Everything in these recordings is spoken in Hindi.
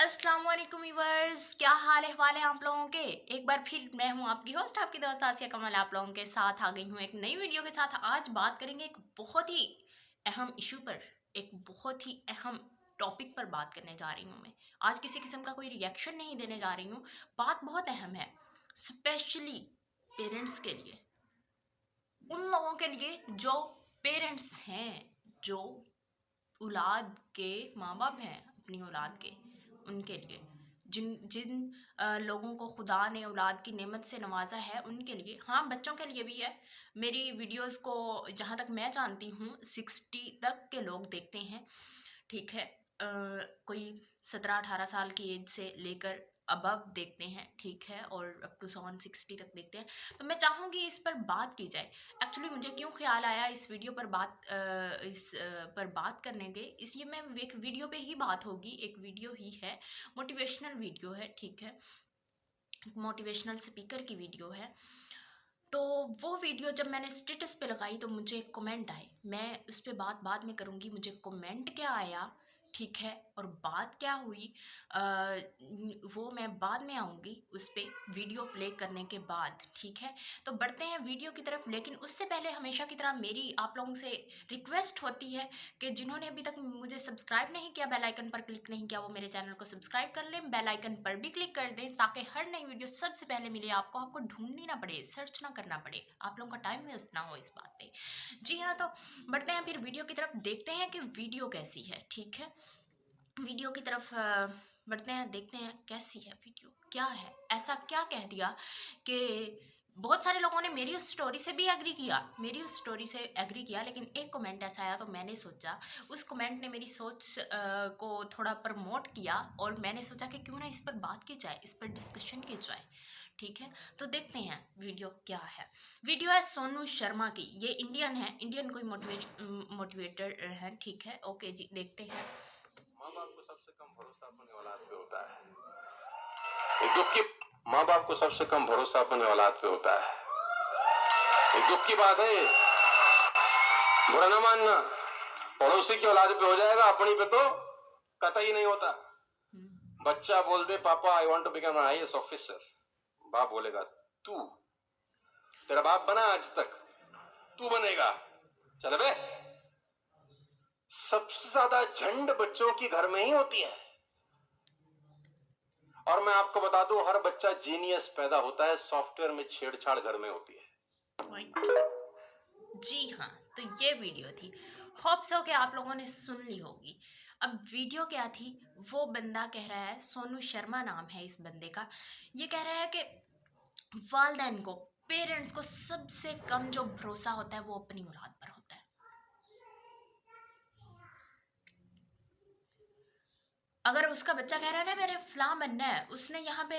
अस्सलाम वालेकुम व्यूअर्स, क्या हाल अहवाल है आप लोगों के। एक बार फिर मैं हूं आपकी होस्ट, आपकी दोस्त आसिया कमल, आप लोगों के साथ आ गई हूं एक नई वीडियो के साथ। आज बात करेंगे एक बहुत ही अहम इशू पर, एक बहुत ही अहम टॉपिक पर बात करने जा रही हूं मैं। आज किसी किस्म का कोई रिएक्शन नहीं देने जा रही हूं। बात बहुत अहम है, स्पेशली पेरेंट्स के लिए, उन लोगों के लिए जो पेरेंट्स हैं, जो औलाद के माँ बाप हैं, अपनी औलाद के, उनके लिए, जिन जिन लोगों को खुदा ने औलाद की नेमत से नवाजा है, उनके लिए। हाँ, बच्चों के लिए भी है। मेरी वीडियोस को जहाँ तक मैं जानती हूँ 60 तक के लोग देखते हैं, ठीक है। कोई 17-18 साल की एज से लेकर अबव देखते हैं, ठीक है, और अप टू 60 तक देखते हैं। तो मैं चाहूँगी इस पर बात की जाए। एक्चुअली मुझे क्यों ख्याल आया इस वीडियो पर पर बात करने के, इसलिए मैं एक वीडियो पे ही बात होगी, एक वीडियो ही है, मोटिवेशनल वीडियो है, ठीक है, मोटिवेशनल स्पीकर की वीडियो है। तो वो वीडियो जब मैंने स्टेटस पे लगाई तो मुझे कमेंट आए, मैं उस पर बात बाद में करूँगी। मुझे कमेंट क्या आया, ठीक है, और बात क्या हुई, वो मैं बाद में आऊँगी उस पे, वीडियो प्ले करने के बाद, ठीक है। तो बढ़ते हैं वीडियो की तरफ, लेकिन उससे पहले हमेशा की तरह मेरी आप लोगों से रिक्वेस्ट होती है कि जिन्होंने अभी तक मुझे सब्सक्राइब नहीं किया, बेल आइकन पर क्लिक नहीं किया, वो मेरे चैनल को सब्सक्राइब कर लें, बेल आइकन पर भी क्लिक कर दें, ताकि हर नई वीडियो सबसे पहले मिले आपको, आपको ढूंढनी ना पड़े, सर्च ना करना पड़े, आप लोगों का टाइम वेस्ट ना हो इस बात पे। जी हाँ, तो बढ़ते हैं फिर वीडियो की तरफ, देखते हैं कि वीडियो कैसी है, ठीक है। वीडियो की तरफ बढ़ते हैं, देखते हैं कैसी है वीडियो, क्या है, ऐसा क्या कह दिया कि बहुत सारे लोगों ने मेरी उस स्टोरी से भी एग्री किया, मेरी उस स्टोरी से एग्री किया, लेकिन एक कमेंट ऐसा आया तो मैंने सोचा, उस कमेंट ने मेरी सोच को थोड़ा प्रमोट किया, और मैंने सोचा कि क्यों ना इस पर बात की जाए, इस पर डिस्कशन की जाए, ठीक है। तो देखते हैं वीडियो क्या है। वीडियो है सोनू शर्मा की, ये इंडियन है, इंडियन कोई मोटिवेटर है, ठीक है। ओके जी, देखते हैं। माँ बाप को सबसे कम भरोसा अपने औलाद पे होता है। एक दुख की माँ बाप को सबसे कम भरोसा अपने औलाद पे होता है। एक दुख की बात है, बुरा ना मानना। पड़ोसी की औलाद पे हो जाएगा, अपनी पे तो कतई नहीं होता। बच्चा बोल दे पापा I want to become an IAS officer, बाप बोलेगा तू, तेरा बाप बना आज तक, तू बनेगा, चल बे। सबसे ज्यादा झंड बच्चों की घर में ही होती है। और मैं आपको बता दूं, हर बच्चा जीनियस पैदा होता है, सॉफ्टवेयर में छेड़छाड़ घर में होती है। जी हाँ, तो ये वीडियो थी, होप्स हो कि आप लोगों ने सुन ली होगी। अब वीडियो क्या थी, वो बंदा कह रहा है, सोनू शर्मा नाम है इस बंदे का, ये कह रहा है कि वालदैन को, पेरेंट्स को सबसे कम जो भरोसा होता है वो अपनी औलाद पर होता है। अगर उसका बच्चा कह रहा है ना मेरे फलां बनना है, उसने यहाँ पे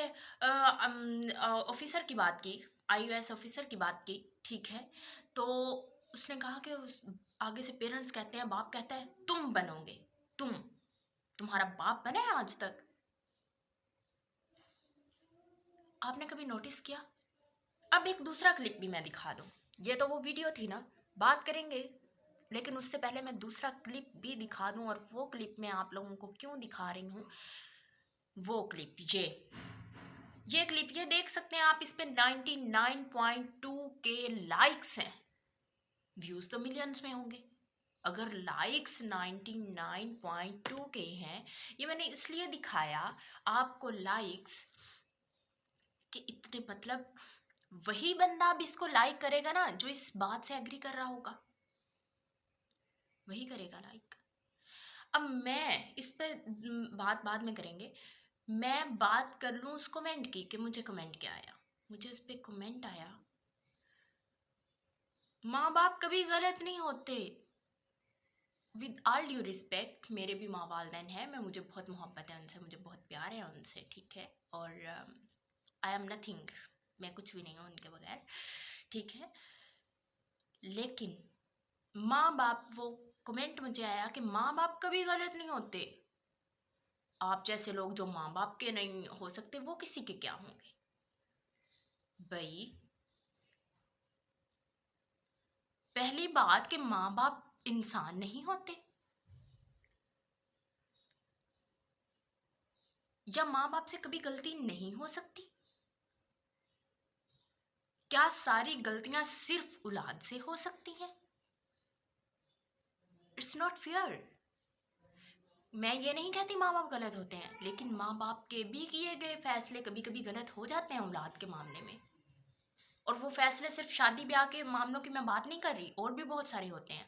ऑफिसर की बात की, आईएएस ऑफिसर की बात की, ठीक है। तो उसने कहा कि उस आगे से पेरेंट्स कहते हैं, बाप कहता है तुम बनोगे, तुम्हारा बाप बना है आज तक। आपने कभी नोटिस किया? अब एक दूसरा क्लिप भी मैं दिखा दूं, ये तो वो वीडियो थी ना, बात करेंगे, लेकिन उससे पहले मैं दूसरा क्लिप भी दिखा दूं। और वो क्लिप मैं आप लोगों को क्यों दिखा रही हूँ, वो क्लिप ये क्लिप ये देख सकते हैं आप, इस पे 99.2 के लाइक्स हैं, व्यूज तो मिलियंस में होंगे। अगर लाइक्स 99.2 के हैं, ये मैंने इसलिए दिखाया आपको लाइक्स, कि इतने, मतलब वही बंदा अब इसको लाइक करेगा ना जो इस बात से एग्री कर रहा होगा, वही करेगा लाइक। अब मैं इस पे बात बाद में करेंगे, मैं बात कर लूँ उस कमेंट की, कि मुझे कमेंट क्या आया। मुझे इस पे कमेंट आया, माँ बाप कभी गलत नहीं होते, विद ऑल ड्यू रिस्पेक्ट, मेरे भी माँ वालदैन हैं, मैं, मुझे बहुत मोहब्बत है उनसे, मुझे बहुत प्यार है उनसे, ठीक है। और आई एम नथिंग, मैं कुछ भी नहीं हूँ उनके बगैर, ठीक है। लेकिन माँ बाप, वो कमेंट मुझे आया कि माँ बाप कभी गलत नहीं होते, आप जैसे लोग जो माँ बाप के नहीं हो सकते वो किसी के क्या होंगे। भाई, पहली बात कि माँ बाप इंसान नहीं होते, या माँ बाप से कभी गलती नहीं हो सकती? क्या सारी गलतियां सिर्फ औलाद से हो सकती हैं? It's not fair. मैं ये नहीं कहती माँ बाप गलत होते हैं, लेकिन माँ बाप के भी किए गए फैसले कभी कभी गलत हो जाते हैं औलाद के मामले में। और वो फैसले सिर्फ शादी ब्याह के मामलों की मैं बात नहीं कर रही, और भी बहुत सारे होते हैं।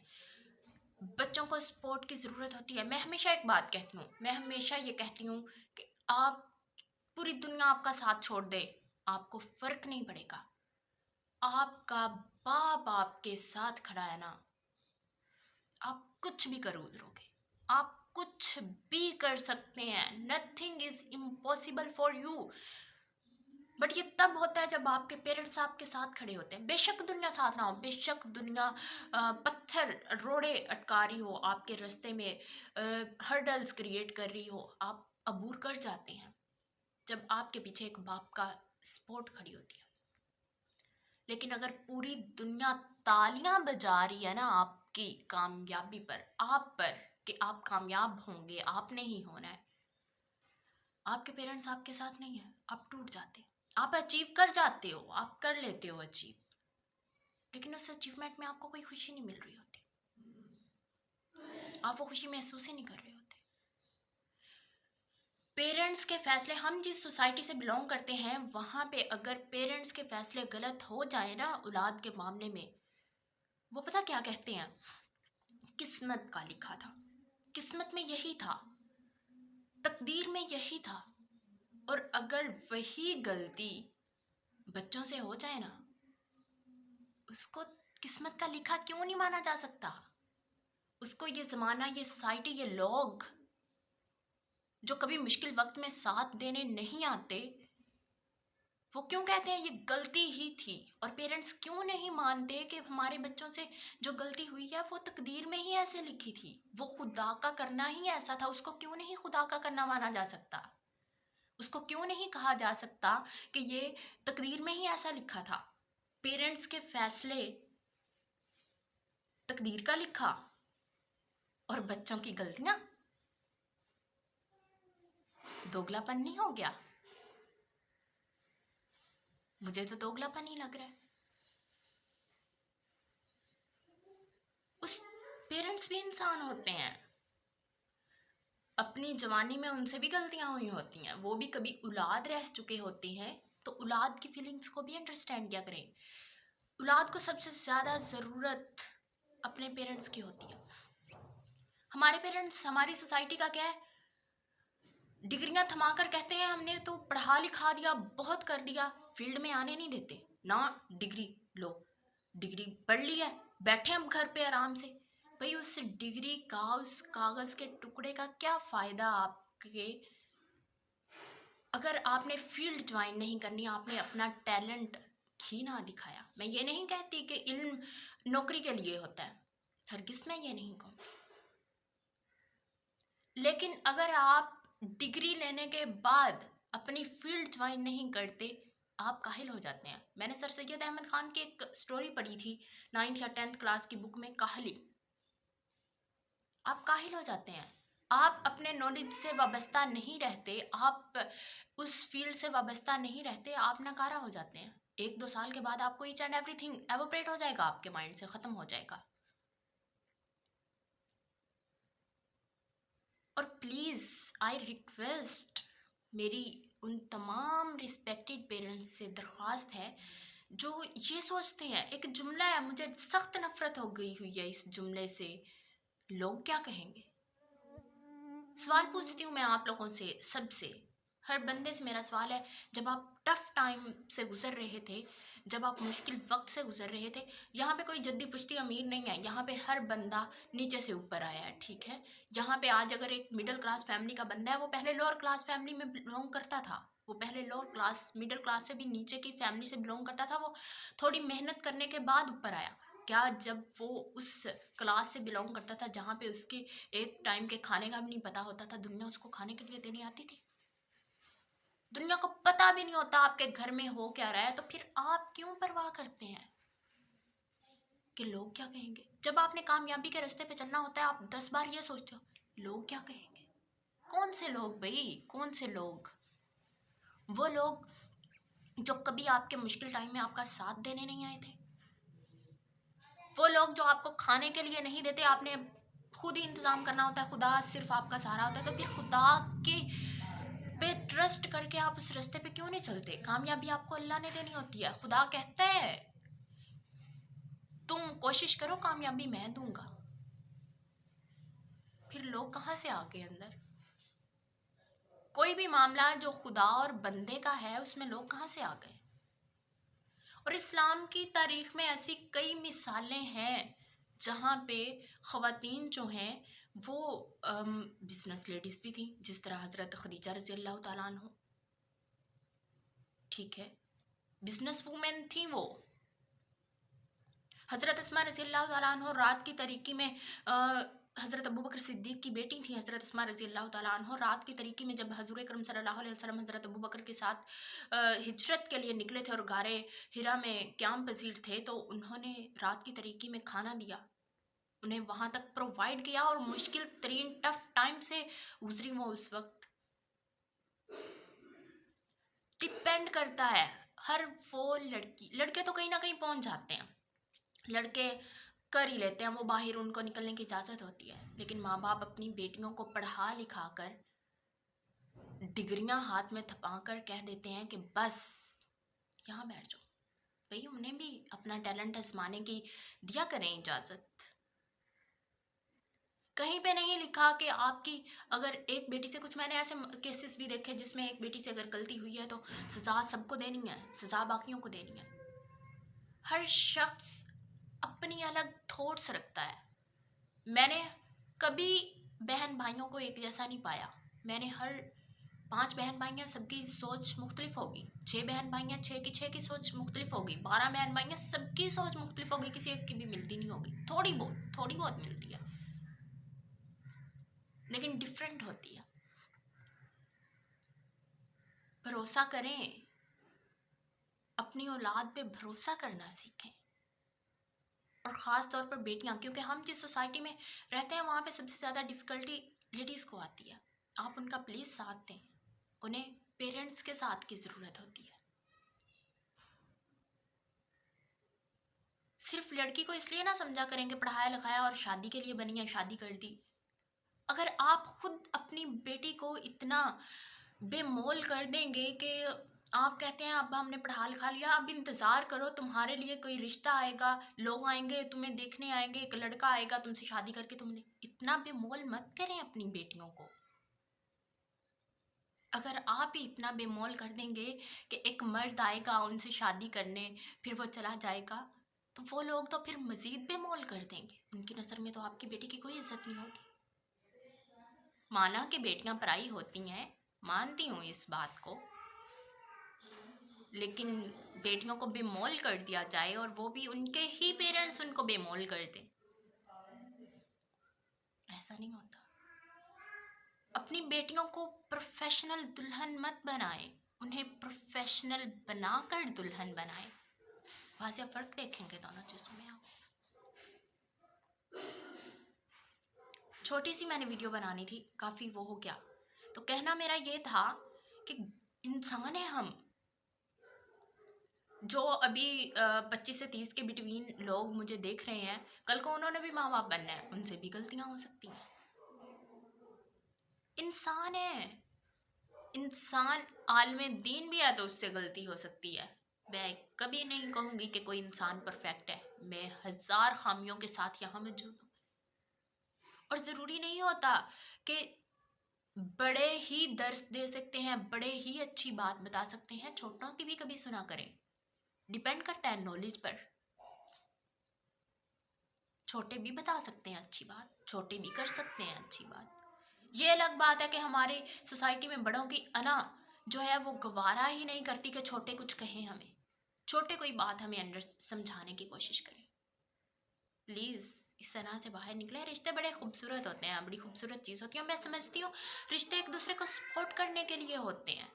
बच्चों को सपोर्ट की ज़रूरत होती है। मैं हमेशा एक बात कहती हूँ, मैं हमेशा ये कहती हूँ कि आप, पूरी दुनिया आपका साथ छोड़ दे, आपको फ़र्क नहीं पड़ेगा। आपका बाप आपके साथ खड़ा है ना, आप कुछ भी कर लोगे, आप कुछ भी कर सकते हैं। Nothing is impossible for you. But ये तब होता है जब आपके पेरेंट्स आपके साथ खड़े होते हैं। बेशक दुनिया साथ ना हो, बेशक दुनिया पत्थर रोड़े अटका रही हो आपके रास्ते में, हर्डल्स क्रिएट कर रही हो, आप अबूर कर जाते हैं जब आपके पीछे एक बाप का सपोर्ट खड़ी होती है। लेकिन अगर पूरी दुनिया तालियां बजा रही है ना आपकी कामयाबी पर, आप पर, कि आप कामयाब होंगे, आपने ही होना है, आपके पेरेंट्स आपके साथ नहीं है, आप टूट जाते। आप अचीव कर जाते हो, आप कर लेते हो अचीव, लेकिन उस अचीवमेंट में आपको कोई खुशी नहीं मिल रही होती, आप वो खुशी महसूस ही नहीं कर रहे होते। पेरेंट्स के फैसले, हम जिस सोसाइटी से बिलोंग करते हैं वहाँ पे अगर पेरेंट्स के फैसले गलत हो जाए ना औलाद के मामले में, वो पता क्या कहते हैं? किस्मत का लिखा था, किस्मत में यही था, तकदीर में यही था। और अगर वही गलती बच्चों से हो जाए ना, उसको किस्मत का लिखा क्यों नहीं माना जा सकता? उसको ये ज़माना, ये सोसाइटी, ये लोग जो कभी मुश्किल वक्त में साथ देने नहीं आते, वो क्यों कहते हैं ये गलती ही थी? और पेरेंट्स क्यों नहीं मानते कि हमारे बच्चों से जो गलती हुई है वो तकदीर में ही ऐसे लिखी थी, वो खुदा का करना ही ऐसा था, उसको क्यों नहीं खुदा का करना माना जा सकता? उसको क्यों नहीं कहा जा सकता कि ये तकदीर में ही ऐसा लिखा था? पेरेंट्स के फैसले तकदीर का लिखा, और बच्चों की गलतियां दोगलापन नहीं हो गया? मुझे तो दोगलापन ही लग रहा है। उस पेरेंट्स भी इंसान होते हैं, अपनी जवानी में उनसे भी गलतियां हुई होती हैं, वो भी कभी औलाद रह चुके होते हैं, तो औलाद की फीलिंग्स को भी अंडरस्टैंड किया करें। औलाद को सबसे ज़्यादा ज़रूरत अपने पेरेंट्स की होती है। हमारे पेरेंट्स, हमारी सोसाइटी का क्या है, डिग्रियां थमाकर कहते हैं हमने तो पढ़ा लिखा दिया, बहुत कर दिया, फील्ड में आने नहीं देते ना। डिग्री लो, डिग्री पढ़ ली है, बैठे हम घर पे आराम से। भाई उस डिग्री का, उस कागज़ के टुकड़े का क्या फ़ायदा आपके, अगर आपने फील्ड ज्वाइन नहीं करनी, आपने अपना टैलेंट ही ना दिखाया। मैं ये नहीं कहती कि इल्म नौकरी के लिए होता है, हरगिज़ मैं ये नहीं कहूँगी, लेकिन अगर आप डिग्री लेने के बाद अपनी फील्ड ज्वाइन नहीं करते, आप काहिल हो जाते हैं। मैंने सर सैयद अहमद ख़ान की एक स्टोरी पढ़ी थी 9th या 10th क्लास की बुक में, काहली। आप काहिल हो जाते हैं, आप अपने नॉलेज से वाबस्ता नहीं रहते, आप उस फील्ड से वाबस्ता नहीं रहते, आप नकारा हो जाते हैं। 1-2 साल के बाद आपको ईच एंड एवरीथिंग एवोपरेट हो जाएगा, आपके माइंड से ख़त्म हो जाएगा। और प्लीज़ आई रिक्वेस्ट, मेरी उन तमाम रिस्पेक्टेड पेरेंट्स से दरख्वास्त है जो ये सोचते हैं, एक जुमला है, मुझे सख्त नफरत हो गई हुई है इस जुमले से, लोग क्या कहेंगे। सवाल पूछती हूँ मैं आप लोगों से, सबसे, हर बंदे से मेरा सवाल है, जब आप टफ टाइम से गुजर रहे थे, जब आप मुश्किल वक्त से गुजर रहे थे, यहाँ पे कोई जद्दी पुश्ती अमीर नहीं है, यहाँ पे हर बंदा नीचे से ऊपर आया है, ठीक है। यहाँ पे आज अगर एक मिडिल क्लास फैमिली का बंदा है, वो पहले लोअर क्लास फैमिली में बिलोंग करता था, वो पहले लोअर क्लास, मिडिल क्लास से भी नीचे की फैमिली से बिलोंग करता था, वो थोड़ी मेहनत करने के बाद ऊपर आया। क्या जब वो उस क्लास से बिलोंग करता था जहाँ पे उसके एक टाइम के खाने का भी नहीं पता होता था, दुनिया उसको खाने के लिए देने आती थी? दुनिया को पता भी नहीं होता आपके घर में हो क्या रहा है, तो फिर आप क्यों परवाह करते हैं कि लोग क्या कहेंगे? जब आपने कामयाबी के रास्ते पे चलना होता है, आप 10 बार ये सोचते हो लोग क्या कहेंगे, कौन से लोग भाई, कौन से लोग? वो लोग जो कभी आपके मुश्किल टाइम में आपका साथ देने नहीं आए थे, वो लोग जो आपको खाने के लिए नहीं देते, आपने खुद ही इंतज़ाम करना होता है, खुदा सिर्फ आपका सहारा होता है, तो फिर खुदा के पे ट्रस्ट करके आप उस रास्ते पे क्यों नहीं चलते? कामयाबी आपको अल्लाह ने देनी होती है। खुदा कहता है तुम कोशिश करो, कामयाबी मैं दूंगा। फिर लोग कहाँ से आ गए अंदर? कोई भी मामला जो खुदा और बंदे का है उसमें लोग कहाँ से आ गए? और इस्लाम की तारीख में ऐसी कई मिसालें हैं जहाँ पे ख़वातीन जो हैं वो बिजनेस लेडीज़ भी थी, जिस तरह हज़रत खदीजा रज़ी अल्लाह ताला अन्हा, ठीक है, बिजनेस वूमेन थी वो। हज़रत अस्मा रज़ी अल्लाह ताला अन्हा रात की तरीकी में हज़रत अबू बकर सिद्दीक़ की बेटी थी हज़रत अस्मा रज़ी अल्लाह ताला अन्हा, रात की तरीकी में जब हज़ूर अकरम सल्लल्लाहु अलैहि वसल्लम हज़रत अबू बकर के साथ हिजरत के लिए निकले थे और गारे हिरा में क़याम पज़ीर थे, तो उन्होंने रात की तरीकी में खाना दिया, उन्हें वहाँ तक प्रोवाइड किया और मुश्किल तरीन टफ टाइम से गुजरी वो उस वक्त। डिपेंड करता है हर वो लड़के तो कहीं ना कहीं पहुँच जाते हैं, लड़के कर ही लेते हैं, वो बाहर उनको निकलने की इजाज़त होती है, लेकिन माँ बाप अपनी बेटियों को पढ़ा लिखा कर डिग्रियां हाथ में थपा कर कह देते हैं कि बस यहाँ बैठ जाओ। भाई उन्हें भी अपना टैलेंट आजमाने की दिया करें इजाज़त। कहीं पे नहीं लिखा कि आपकी अगर एक बेटी से, कुछ मैंने ऐसे केसेस भी देखे जिसमें एक बेटी से अगर गलती हुई है तो सज़ा सबको देनी है, सज़ा बाकियों को देनी है। हर शख्स अपनी अलग थॉट्स रखता है। मैंने कभी बहन भाइयों को एक जैसा नहीं पाया। मैंने हर 5 बहन भाई हैं, सबकी सोच मुख्तलिफ होगी। 6 बहन भाई हैं, 6 की सोच मुख्तलिफ होगी। 12 बहन भाई हैं, सबकी सोच मुख्तलिफ होगी, किसी एक की भी मिलती नहीं होगी। थोड़ी बहुत मिलती है, लेकिन डिफरेंट होती है। भरोसा करें, अपनी औलाद पे भरोसा करना सीखें, और ख़ास तौर पर बेटियां, क्योंकि हम जिस सोसाइटी में रहते हैं वहाँ पे सबसे ज़्यादा डिफ़िकल्टी लेडीज़ को आती है। आप उनका प्लीज़ साथ दें, उन्हें पेरेंट्स के साथ की ज़रूरत होती है। सिर्फ लड़की को इसलिए ना समझा करें कि पढ़ाया लिखाया और शादी के लिए बनी है, शादी कर दी। अगर आप खुद अपनी बेटी को इतना बेमोल कर देंगे कि आप कहते हैं अब हमने पढ़ा लिखा लिया, अब इंतज़ार करो, तुम्हारे लिए कोई रिश्ता आएगा, लोग आएंगे, तुम्हें देखने आएंगे, एक लड़का आएगा तुमसे शादी करके, तुमने इतना बेमोल मत करें अपनी बेटियों को। अगर आप ही इतना बेमोल कर देंगे कि एक मर्द आएगा उनसे शादी करने, फिर वो चला जाएगा, तो वो लोग तो फिर मज़ीद बेमोल कर देंगे। उनकी नज़र में तो आपकी बेटी की कोई इज्जत नहीं होगी। माना कि बेटियां पराई होती हैं, मानती हूँ इस बात को, लेकिन बेटियों को बेमोल कर दिया जाए और वो भी उनके ही पेरेंट्स उनको बेमोल कर दें, ऐसा नहीं होता। अपनी बेटियों को प्रोफेशनल दुल्हन मत बनाएं, उन्हें प्रोफेशनल बनाकर दुल्हन बनाएं। वाज़ेह फ़र्क देखेंगे दोनों चीज़ों में आप। छोटी सी मैंने वीडियो बनानी थी, काफ़ी वो हो गया। तो कहना मेरा ये था कि इंसान है हम, जो अभी 25 से 30 के बिटवीन लोग मुझे देख रहे हैं, कल को उन्होंने भी माँ बाप बनना है, उनसे भी गलतियाँ हो सकती हैं। इंसान है, इंसान आलमे दीन भी है तो उससे गलती हो सकती है। मैं कभी नहीं कहूँगी कि कोई इंसान परफेक्ट है, मैं 1000 खामियों के साथ यहाँ मौजूद हूँ। और ज़रूरी नहीं होता कि बड़े ही दर्स दे सकते हैं, बड़े ही अच्छी बात बता सकते हैं, छोटों की भी कभी सुना करें। डिपेंड करता है नॉलेज पर। छोटे भी बता सकते हैं अच्छी बात, छोटे भी कर सकते हैं अच्छी बात। ये अलग बात है कि हमारे सोसाइटी में बड़ों की अना जो है वो गवारा ही नहीं करती कि छोटे कुछ कहें हमें, छोटे कोई बात हमें अंदर समझाने की कोशिश करें। प्लीज़ इस तरह से बाहर निकले। रिश्ते बड़े खूबसूरत होते हैं, बड़ी खूबसूरत चीज़ होती है। मैं समझती हूँ रिश्ते एक दूसरे को सपोर्ट करने के लिए होते हैं,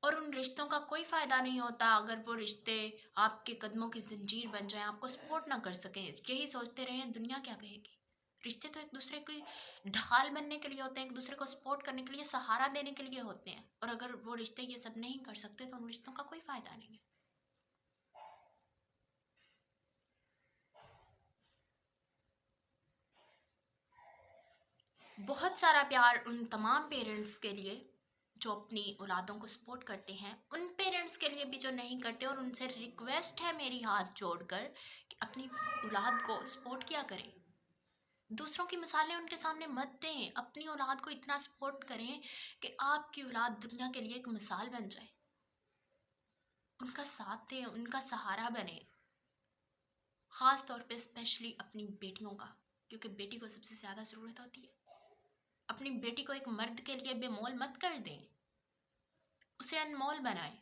और उन रिश्तों का कोई फ़ायदा नहीं होता अगर वो रिश्ते आपके कदमों की जंजीर बन जाएं, आपको सपोर्ट ना कर सकें। यही सोचते रहें दुनिया क्या कहेगी, रिश्ते तो एक दूसरे की ढाल बनने के लिए होते हैं, एक दूसरे को सपोर्ट करने के लिए, सहारा देने के लिए होते हैं। और अगर वो रिश्ते ये सब नहीं कर सकते तो उन रिश्तों का कोई फायदा नहीं है। बहुत सारा प्यार उन तमाम पेरेंट्स के लिए जो अपनी औलादों को सपोर्ट करते हैं, उन पेरेंट्स के लिए भी जो नहीं करते। और उनसे रिक्वेस्ट है मेरी हाथ जोड़कर कि अपनी औलाद को सपोर्ट किया करें। दूसरों की मिसालें उनके सामने मत दें, अपनी औलाद को इतना सपोर्ट करें कि आपकी औलाद दुनिया के लिए एक मिसाल बन जाए। उनका साथ दें, उनका सहारा बने, ख़ास तौर पे स्पेशली अपनी बेटियों का, क्योंकि बेटी को सबसे ज़्यादा ज़रूरत होती है। अपनी बेटी को एक मर्द के लिए बेमोल मत कर दें, उसे अनमोल बनाएं।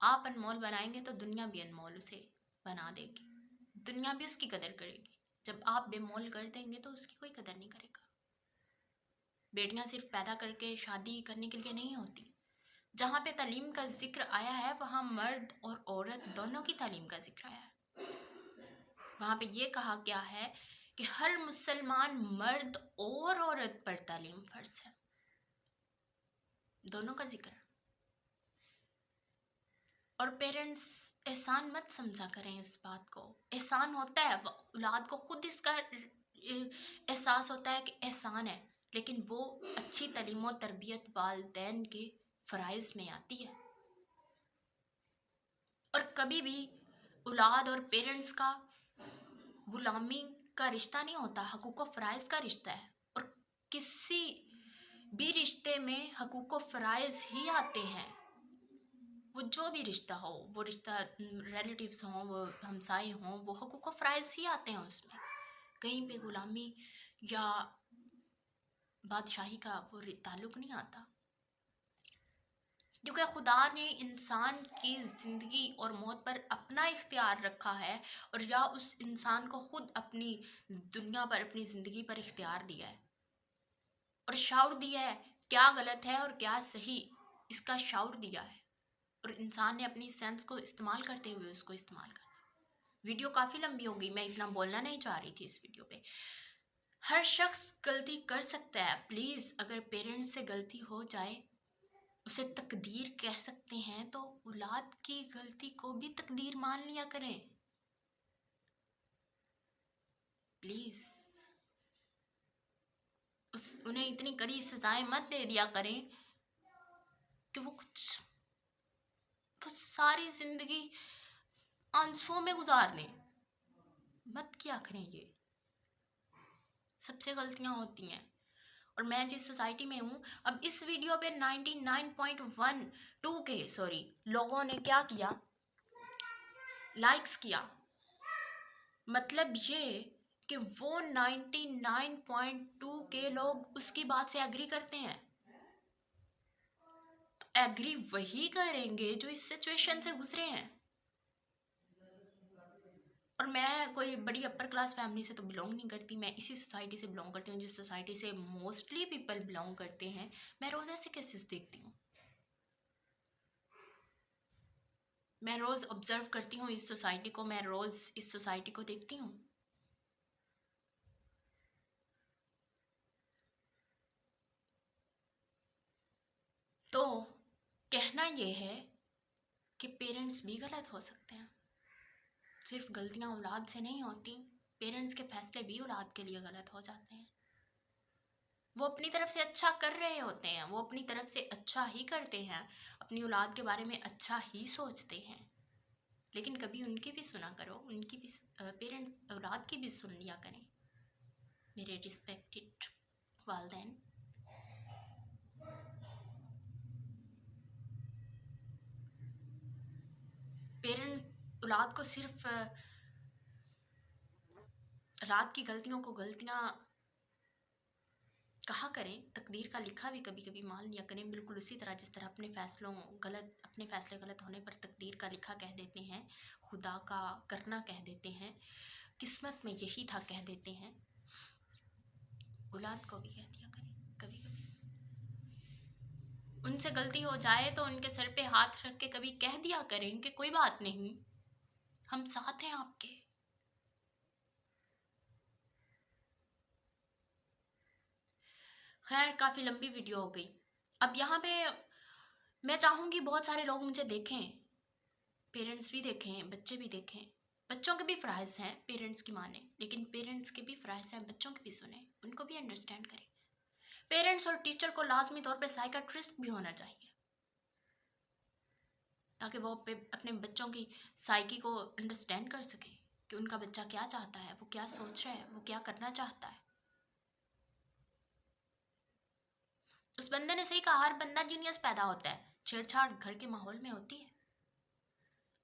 आप अनमोल बनाएंगे तो दुनिया भी अनमोल उसे बना देगी, दुनिया भी उसकी कदर करेगी। जब आप बेमोल कर देंगे तो उसकी कोई कदर नहीं करेगा। बेटियां सिर्फ पैदा करके शादी करने के लिए नहीं होती। जहाँ पे तालीम का जिक्र आया है वहाँ मर्द और औरत दोनों की तालीम का जिक्र आया है। वहाँ पे ये कहा गया है कि हर मुसलमान मर्द और औरत पर तालीम फर्ज है, दोनों का जिक्र। और पेरेंट्स एहसान मत समझा करें इस बात को। एहसान होता है, औलाद को खुद इसका एहसास होता है कि एहसान है, लेकिन वो अच्छी तालीम और तरबियत वालिदैन के फ़राइज़ में आती है। और कभी भी औलाद और पेरेंट्स का गुलामी का रिश्ता नहीं होता, हकूक़ व फ़राइज़ का रिश्ता है। और किसी भी रिश्ते में हकूक़ व फ़राइज़ ही आते हैं। वो जो भी रिश्ता हो, वो रिश्ता रिलेटिव्स हों, वो हमसाए हों, वो हकूक़ व फ़राइज़ ही आते हैं उसमें। कहीं पे गुलामी या बादशाही का वो ताल्लुक़ नहीं आता। क्योंकि खुदा ने इंसान की ज़िंदगी और मौत पर अपना इख्तियार रखा है, और या उस इंसान को खुद अपनी दुनिया पर, अपनी ज़िंदगी पर इख्तियार दिया है और शाउर दिया है। क्या गलत है और क्या सही, इसका शाउर दिया है। और इंसान ने अपनी सेंस को इस्तेमाल करते हुए उसको इस्तेमाल करना। वीडियो काफ़ी लंबी हो गई, मैं इतना बोलना नहीं चाह रही थी इस वीडियो पे। हर शख्स गलती कर सकता है। प्लीज़, अगर पेरेंट्स से गलती हो जाए उसे तकदीर कह सकते हैं, तो औलाद की गलती को भी तकदीर मान लिया करें। प्लीज़, उन्हें इतनी कड़ी सजाएं मत दे दिया करें कि वो सारी ज़िंदगी आंसुओं में गुजार दें। मत किया करें ये, सबसे गलतियां होती हैं। और मैं जिस सोसाइटी में हूँ, अब इस वीडियो पे 99.12 के लोगों ने क्या किया, लाइक्स किया। मतलब ये कि वो 99.2 के लोग उसकी बात से एग्री करते हैं। तो एग्री वही करेंगे जो इस सिचुएशन से गुजरे हैं। और मैं कोई बड़ी अपर क्लास फैमिली से तो बिलोंग नहीं करती, मैं इसी सोसाइटी से बिलोंग करती हूँ जिस सोसाइटी से मोस्टली पीपल बिलोंग करते हैं। मैं रोज़ ऐसे केसेस देखती हूँ, मैं रोज़ ऑब्जर्व करती हूँ इस सोसाइटी को, मैं रोज़ इस सोसाइटी को देखती हूँ। तो कहना ये है कि पेरेंट्स भी गलत हो सकते हैं। सिर्फ गलतियाँ औलाद से नहीं होती, पेरेंट्स के फैसले भी औलाद के लिए गलत हो जाते हैं। वो अपनी तरफ से अच्छा कर रहे होते हैं, वो अपनी तरफ से अच्छा ही करते हैं, अपनी औलाद के बारे में अच्छा ही सोचते हैं, लेकिन कभी उनकी भी सुना करो, उनकी भी पेरेंट्स औलाद की भी सुन लिया करें। मेरे रिस्पेक्टेड वालिदैन, पेरेंट्स औलाद को सिर्फ रात की गलतियों को गलतियाँ कहा करें, तकदीर का लिखा भी कभी कभी मान लिया करें। बिल्कुल उसी तरह जिस तरह अपने फैसले गलत होने पर तकदीर का लिखा कह देते हैं, खुदा का करना कह देते हैं, किस्मत में यही था कह देते हैं। औलाद को भी कह दिया करें कभी कभी। उनसे गलती हो जाए तो उनके सर पे हाथ रख के कभी कह दिया करें कि कोई बात नहीं, हम साथ हैं आपके। खैर काफ़ी लंबी वीडियो हो गई। अब यहाँ पे मैं चाहूँगी बहुत सारे लोग मुझे देखें, पेरेंट्स भी देखें, बच्चे भी देखें। बच्चों के भी फ़राइज़ हैं पेरेंट्स की माने, लेकिन पेरेंट्स के भी फ़राइज़ हैं बच्चों के भी सुने, उनको भी अंडरस्टैंड करें। पेरेंट्स और टीचर को लाजमी तौर पे साइकियाट्रिस्ट भी होना चाहिए, ताकि वो अपने बच्चों की साइकी को अंडरस्टैंड कर सकें कि उनका बच्चा क्या चाहता है, वो क्या सोच रहा है, वो क्या करना चाहता है। उस बंदे ने सही कहा, हर बंदा जीनियस पैदा होता है, छेड़छाड़ घर के माहौल में होती है।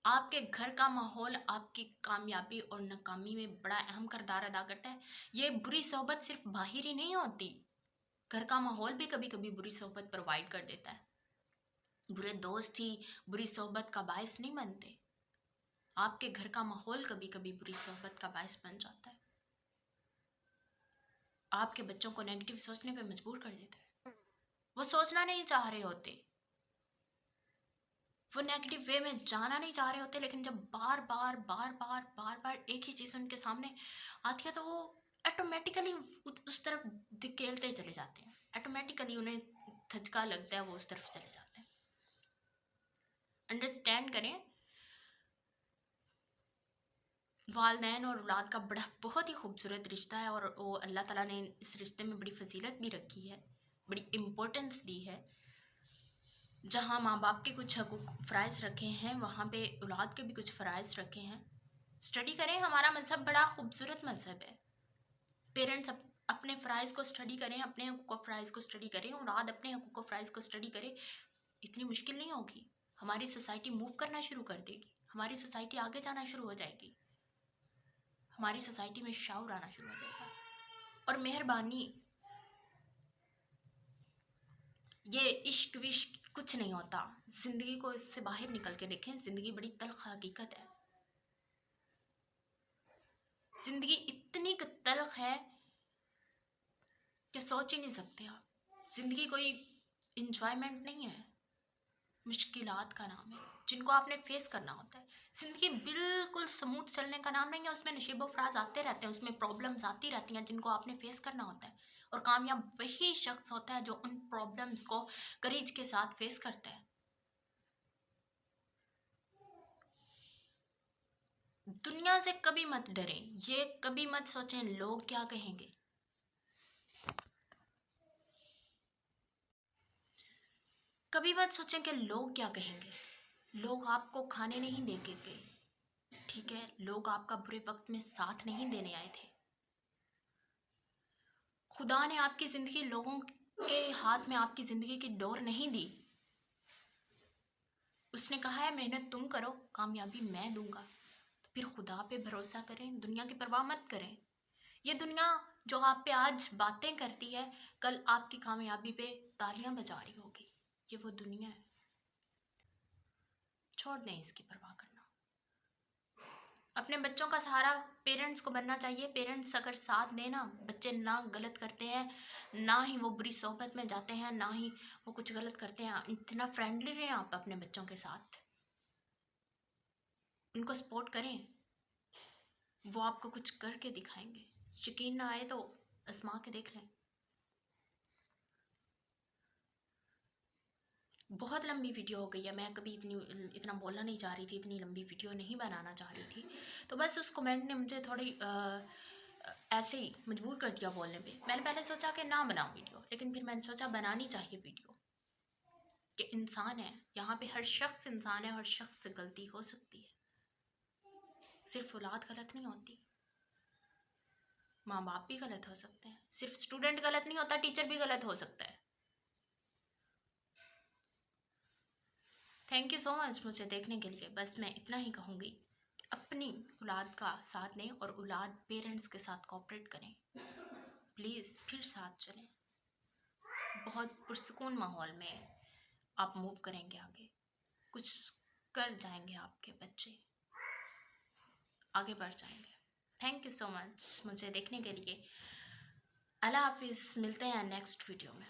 आपके घर का माहौल आपकी कामयाबी और नाकामी में बड़ा अहम किरदार अदा करता है। ये बुरी सोहबत सिर्फ बाहर ही नहीं होती, घर का माहौल भी कभी कभी बुरी सोहबत प्रोवाइड कर देता है। बुरे दोस्त ही बुरी सोहबत का बायस नहीं बनते, आपके घर का माहौल कभी कभी बुरी सोहबत का बायस बन जाता है, आपके बच्चों को नेगेटिव सोचने पे मजबूर कर देता है। वो सोचना नहीं चाह रहे होते, वो नेगेटिव वे में जाना नहीं चाह रहे होते, लेकिन जब बार बार बार बार बार बार एक ही चीज़ उनके सामने आती है तो वो ऑटोमेटिकली उस तरफ धकेलते चले जाते हैं, ऑटोमेटिकली उन्हें धचका लगता है, वो उस तरफ चले जाते हैं। अंडरस्टैंड करें, वालदैन और औलाद का बड़ा बहुत ही खूबसूरत रिश्ता है, और वो अल्लाह ताला ने इस रिश्ते में बड़ी फजीलत भी रखी है, बड़ी इम्पोर्टेंस दी है। जहाँ माँ बाप के कुछ हकूक़ फ़राइज़ रखे हैं, वहाँ पे औलाद के भी कुछ फ़राइज़ रखे हैं। स्टडी करें, हमारा मज़हब बड़ा खूबसूरत मज़हब है। पेरेंट्स अपने फ़राइज़ को स्टडी करें, अपने हकूक़ फ़राइज़ को स्टडी करें, औलाद अपने हकूक़ फ़राइज़ को स्टडी करे। इतनी मुश्किल नहीं होगी, हमारी सोसाइटी मूव करना शुरू कर देगी, हमारी सोसाइटी आगे जाना शुरू हो जाएगी, हमारी सोसाइटी में शऊर आना शुरू हो जाएगा। और मेहरबानी, ये इश्क विश्क कुछ नहीं होता, ज़िंदगी को इससे बाहर निकल के देखें। ज़िंदगी बड़ी तल्ख़ हकीकत है, ज़िंदगी इतनी तल्ख़ है कि सोच ही नहीं सकते आप। ज़िंदगी कोई इंजॉयमेंट नहीं है, मुश्किलात का नाम है जिनको आपने फेस करना होता है। ज़िंदगी बिल्कुल स्मूथ चलने का नाम नहीं है, उसमें नशीबो फराज आते रहते हैं, उसमें प्रॉब्लम्स आती रहती हैं जिनको आपने फेस करना होता है। और कामयाब वही शख्स होता है जो उन प्रॉब्लम्स को करेज के साथ फेस करता है। दुनिया से कभी मत डरें, ये कभी मत सोचें लोग क्या कहेंगे। कभी मत सोचें कि लोग क्या कहेंगे। लोग आपको खाने नहीं देके गए, ठीक है, लोग आपका बुरे वक्त में साथ नहीं देने आए थे। खुदा ने आपकी ज़िंदगी लोगों के हाथ में आपकी ज़िंदगी की डोर नहीं दी। उसने कहा है मेहनत तुम करो, कामयाबी मैं दूंगा। तो फिर खुदा पे भरोसा करें, दुनिया की परवाह मत करें। ये दुनिया जो आप पे आज बातें करती है, कल आपकी कामयाबी पे तालियां बजा रही होगी। ये वो दुनिया है, छोड़ दें इसकी परवाह करना। अपने बच्चों का सहारा पेरेंट्स को बनना चाहिए। पेरेंट्स अगर साथ दें ना, बच्चे ना गलत करते हैं, ना ही वो बुरी सोहबत में जाते हैं, ना ही वो कुछ गलत करते हैं। इतना फ्रेंडली रहें आप अपने बच्चों के साथ, उनको सपोर्ट करें, वो आपको कुछ करके दिखाएंगे। यकीन ना आए तो आजमा के देख लें। बहुत लंबी वीडियो हो गई है, मैं कभी इतना बोलना नहीं चाह रही थी, इतनी लंबी वीडियो नहीं बनाना चाह रही थी। तो बस उस कमेंट ने मुझे थोड़ी ऐसे ही मजबूर कर दिया बोलने पे। मैंने पहले सोचा कि ना बनाऊँ वीडियो, लेकिन फिर मैंने सोचा बनानी चाहिए वीडियो, कि इंसान है, यहाँ पे हर शख्स इंसान है, हर शख्स से गलती हो सकती है। सिर्फ औलाद गलत नहीं होती, माँ बाप भी गलत हो सकते हैं। सिर्फ स्टूडेंट गलत नहीं होता, टीचर भी गलत हो सकता है। थैंक यू सो मच मुझे देखने के लिए। बस मैं इतना ही कहूँगी कि अपनी औलाद का साथ लें और औलाद पेरेंट्स के साथ कोऑपरेट करें, प्लीज़ फिर साथ चलें। बहुत पुरसकून माहौल में आप मूव करेंगे आगे, कुछ कर जाएंगे, आपके बच्चे आगे बढ़ जाएंगे। थैंक यू सो मच मुझे देखने के लिए। अल्लाह हाफिज़, मिलते हैं नेक्स्ट वीडियो में।